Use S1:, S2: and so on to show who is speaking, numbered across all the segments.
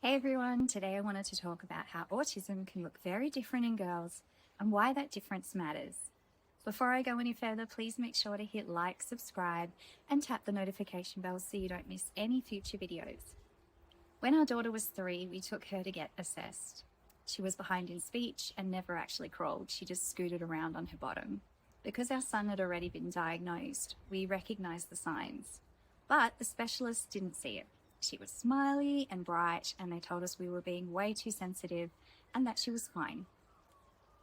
S1: Hey everyone, today I wanted to talk about how autism can look very different in girls and why that difference matters. Before I go any further, please make sure to hit like, subscribe, and tap the notification bell so you don't miss any future videos. When our daughter was 3, we took her to get assessed. She was behind in speech and never actually crawled, she just scooted around on her bottom. Because our son had already been diagnosed, we recognised the signs. But the specialists didn't see it. She was smiley and bright, and they told us we were being way too sensitive and that she was fine.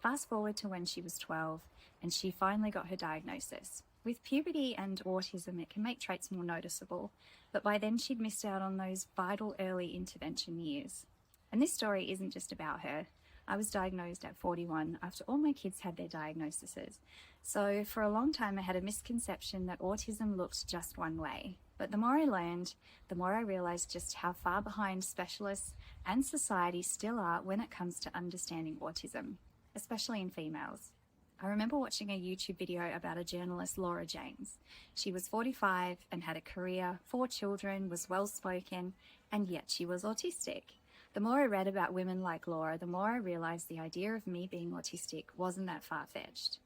S1: Fast forward to when she was 12 and she finally got her diagnosis. With puberty and autism, it can make traits more noticeable, but by then she'd missed out on those vital early intervention years. And this story isn't just about her. I was diagnosed at 41 after all my kids had their diagnoses. So for a long time I had a misconception that autism looked just one way. But the more I learned, the more I realised just how far behind specialists and society still are when it comes to understanding autism, especially in females. I remember watching a YouTube video about a journalist, Laura James. She was 45 and had a career, 4 children, was well-spoken, and yet she was autistic. The more I read about women like Laura, the more I realised the idea of me being autistic wasn't that far-fetched.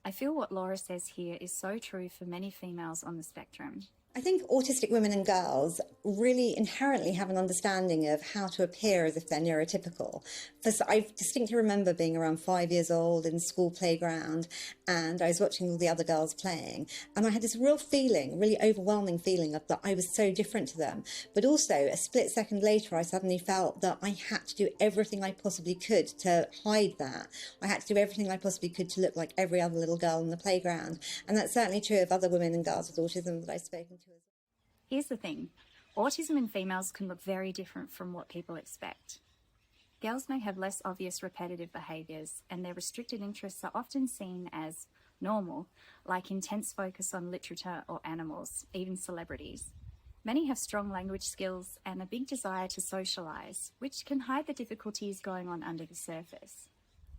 S1: I feel what Laura says here is so true for many females on the spectrum.
S2: I think autistic women and girls really inherently have an understanding of how to appear as if they're neurotypical. I distinctly remember being around 5 years old in school playground, and I was watching all the other girls playing, and I had this real feeling, really overwhelming feeling of that I was so different to them. But also a split second later, I suddenly felt that I had to do everything I possibly could to hide that. I had to do everything I possibly could to look like every other little girl in the playground. And that's certainly true of other women and girls with autism that I've spoken to.
S1: Here's the thing. Autism in females can look very different from what people expect. Girls may have less obvious repetitive behaviours, and their restricted interests are often seen as normal, like intense focus on literature or animals, even celebrities. Many have strong language skills and a big desire to socialise, which can hide the difficulties going on under the surface.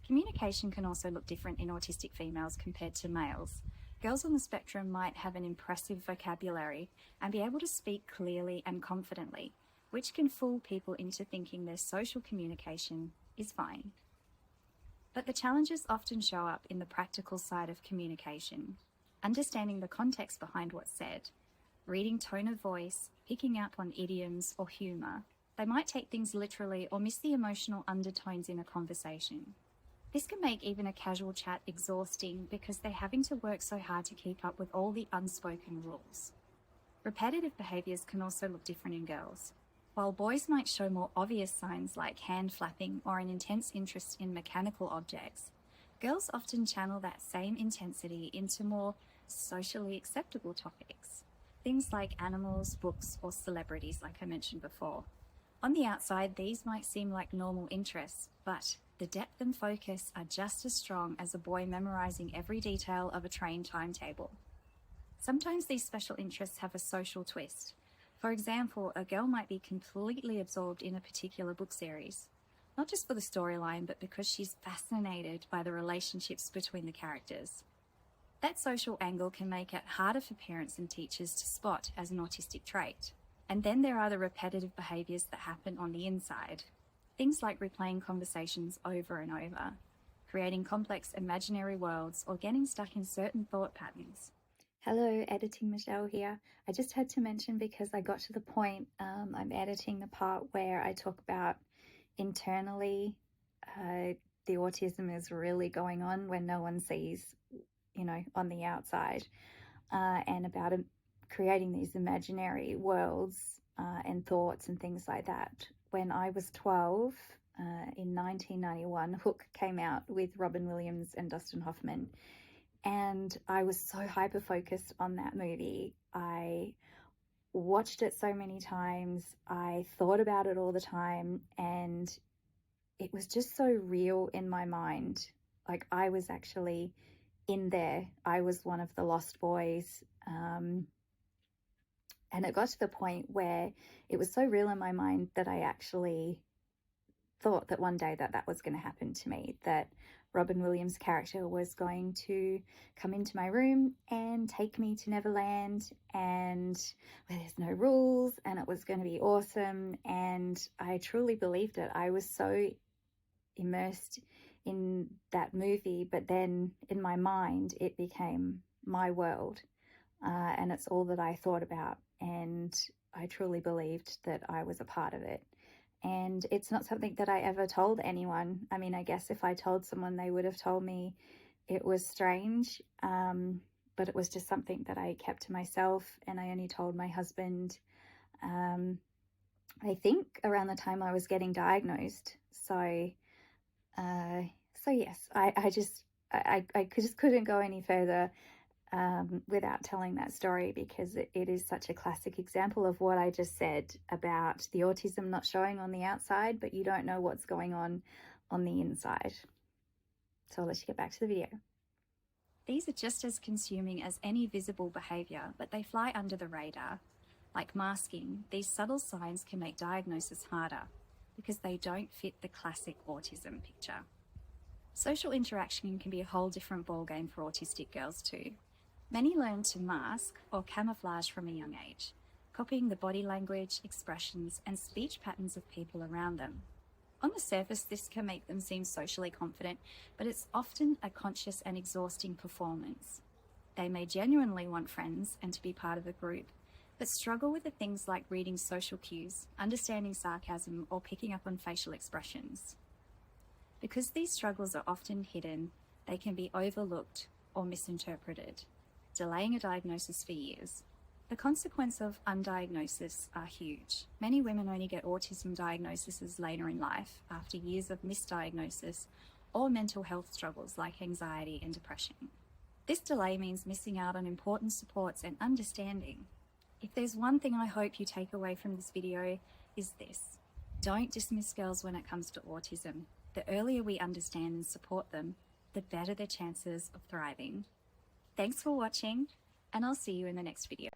S1: Communication can also look different in autistic females compared to males. Girls on the spectrum might have an impressive vocabulary and be able to speak clearly and confidently, which can fool people into thinking their social communication is fine. But the challenges often show up in the practical side of communication, understanding the context behind what's said, reading tone of voice, picking up on idioms or humour. They might take things literally or miss the emotional undertones in a conversation. This can make even a casual chat exhausting because they're having to work so hard to keep up with all the unspoken rules. Repetitive behaviours can also look different in girls. While boys might show more obvious signs like hand flapping or an intense interest in mechanical objects, girls often channel that same intensity into more socially acceptable topics. Things like animals, books, or celebrities, like I mentioned before. On the outside, these might seem like normal interests, but the depth and focus are just as strong as a boy memorising every detail of a train timetable. Sometimes these special interests have a social twist. For example, a girl might be completely absorbed in a particular book series, not just for the storyline, but because she's fascinated by the relationships between the characters. That social angle can make it harder for parents and teachers to spot as an autistic trait. And then there are the repetitive behaviours that happen on the inside. Things like replaying conversations over and over, creating complex imaginary worlds, or getting stuck in certain thought patterns. Hello, Editing Michelle here. I just had to mention because I got to the point, I'm editing the part where I talk about internally the autism is really going on when no one sees, on the outside, and about creating these imaginary worlds and thoughts and things like that. When I was 12, in 1991, Hook came out with Robin Williams and Dustin Hoffman, and I was so hyper-focused on that movie. I watched it so many times, I thought about it all the time, and it was just so real in my mind. Like, I was actually in there. I was one of the lost boys. And it got to the point where it was so real in my mind that I actually thought that one day that was going to happen to me, that Robin Williams' character was going to come into my room and take me to Neverland, and where there's no rules, and it was going to be awesome. And I truly believed it. I was so immersed in that movie, but then in my mind it became my world, and it's all that I thought about, and I truly believed that I was a part of it. And it's not something that I ever told anyone. I mean, I guess if I told someone, they would have told me it was strange, but it was just something that I kept to myself, and I only told my husband, I think, around the time I was getting diagnosed. So yes, I just couldn't go any further without telling that story, because it is such a classic example of what I just said about the autism not showing on the outside, but you don't know what's going on the inside. So I'll let you get back to the video. These are just as consuming as any visible behaviour, but they fly under the radar. Like masking, these subtle signs can make diagnosis harder because they don't fit the classic autism picture. Social interaction can be a whole different ballgame for autistic girls too. Many learn to mask or camouflage from a young age, copying the body language, expressions, and speech patterns of people around them. On the surface, this can make them seem socially confident, but it's often a conscious and exhausting performance. They may genuinely want friends and to be part of a group, but struggle with the things like reading social cues, understanding sarcasm, or picking up on facial expressions. Because these struggles are often hidden, they can be overlooked or misinterpreted, delaying a diagnosis for years. The consequences of undiagnosis are huge. Many women only get autism diagnoses later in life, after years of misdiagnosis or mental health struggles like anxiety and depression. This delay means missing out on important supports and understanding. If there's one thing I hope you take away from this video, is this: don't dismiss girls when it comes to autism. The earlier we understand and support them, the better their chances of thriving. Thanks for watching, and I'll see you in the next video.